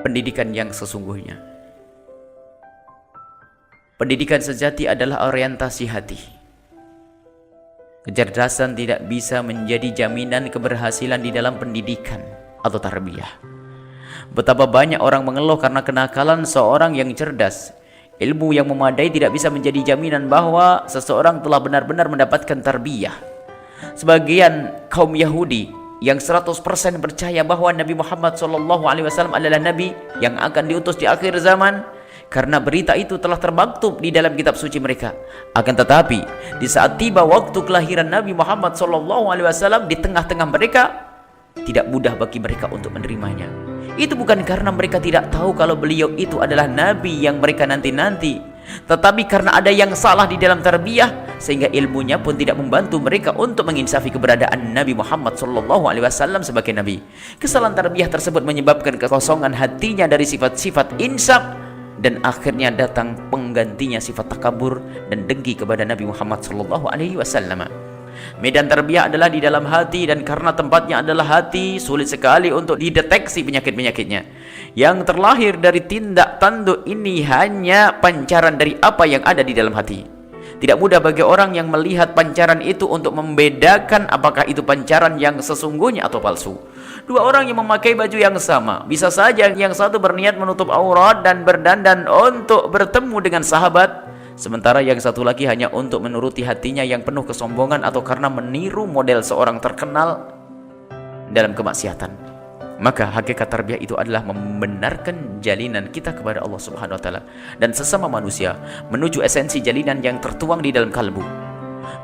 pendidikan yang sesungguhnya. Pendidikan sejati adalah orientasi hati. Kecerdasan tidak bisa menjadi jaminan keberhasilan di dalam pendidikan atau tarbiyah. Betapa banyak orang mengeluh karena kenakalan seorang yang cerdas. Ilmu yang memadai tidak bisa menjadi jaminan bahwa seseorang telah benar-benar mendapatkan tarbiyah. Sebagian kaum Yahudi yang 100% percaya bahwa Nabi Muhammad SAW adalah Nabi yang akan diutus di akhir zaman, karena berita itu telah termaktub di dalam kitab suci mereka. Akan tetapi di saat tiba waktu kelahiran Nabi Muhammad SAW di tengah-tengah mereka, tidak mudah bagi mereka untuk menerimanya. Itu bukan karena mereka tidak tahu kalau beliau itu adalah Nabi yang mereka nanti-nanti, tetapi karena ada yang salah di dalam tarbiyah, sehingga ilmunya pun tidak membantu mereka untuk menginsafi keberadaan Nabi Muhammad SAW sebagai Nabi. Kesalahan tarbiyah tersebut menyebabkan kekosongan hatinya dari sifat-sifat insaf, dan akhirnya datang penggantinya sifat takabur dan dengki kepada Nabi Muhammad SAW. Medan tarbiyah adalah di dalam hati, dan karena tempatnya adalah hati, sulit sekali untuk dideteksi penyakit-penyakitnya. Yang terlahir dari tindak tanduk ini hanya pancaran dari apa yang ada di dalam hati. Tidak mudah bagi orang yang melihat pancaran itu untuk membedakan apakah itu pancaran yang sesungguhnya atau palsu. Dua orang yang memakai baju yang sama, bisa saja yang satu berniat menutup aurat dan berdandan untuk bertemu dengan sahabat, sementara yang satu lagi hanya untuk menuruti hatinya yang penuh kesombongan atau karena meniru model seorang terkenal dalam kemaksiatan. Maka hakikat tarbiyah itu adalah membenarkan jalinan kita kepada Allah Subhanahu wa taala dan sesama manusia menuju esensi jalinan yang tertuang di dalam kalbu.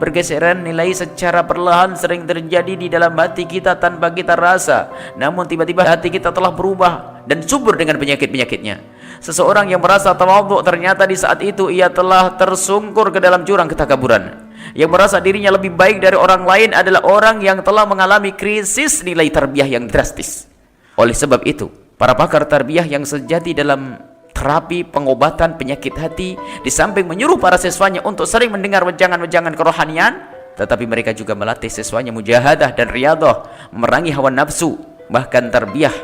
Pergeseran nilai secara perlahan sering terjadi di dalam hati kita tanpa kita rasa, namun tiba-tiba hati kita telah berubah dan subur dengan penyakit-penyakitnya. Seseorang yang merasa tawadhu, ternyata di saat itu ia telah tersungkur ke dalam jurang ketakaburan. Yang merasa dirinya lebih baik dari orang lain adalah orang yang telah mengalami krisis nilai tarbiyah yang drastis. Oleh sebab itu, para pakar tarbiyah yang sejati dalam terapi pengobatan penyakit hati, di samping menyuruh para siswanya untuk sering mendengar wejangan-wejangan kerohanian, tetapi mereka juga melatih siswanya mujahadah dan riyadhah, memerangi hawa nafsu. Bahkan tarbiyah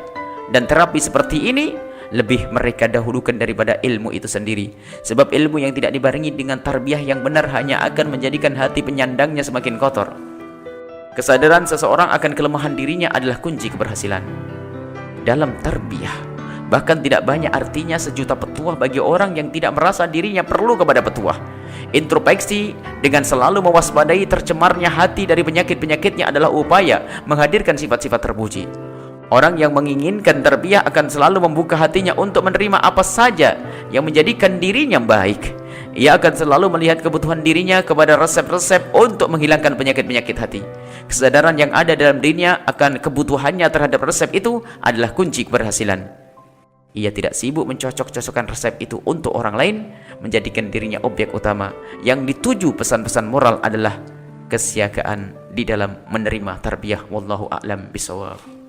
dan terapi seperti ini lebih mereka dahulukan daripada ilmu itu sendiri. Sebab ilmu yang tidak dibarengi dengan tarbiyah yang benar hanya akan menjadikan hati penyandangnya semakin kotor. Kesadaran seseorang akan kelemahan dirinya adalah kunci keberhasilan dalam tarbiyah. Bahkan tidak banyak artinya sejuta petuah bagi orang yang tidak merasa dirinya perlu kepada petuah. Introspeksi dengan selalu mewaspadai tercemarnya hati dari penyakit-penyakitnya adalah upaya menghadirkan sifat-sifat terpuji. Orang yang menginginkan tarbiyah akan selalu membuka hatinya untuk menerima apa saja yang menjadikan dirinya baik. Ia akan selalu melihat kebutuhan dirinya kepada resep-resep untuk menghilangkan penyakit-penyakit hati. Kesadaran yang ada dalam dirinya akan kebutuhannya terhadap resep itu adalah kunci keberhasilan. Ia tidak sibuk mencocok-cocokkan resep itu untuk orang lain, menjadikan dirinya objek utama. Yang dituju pesan-pesan moral adalah kesiagaan di dalam menerima tarbiyah. Wallahu a'lam bishawab.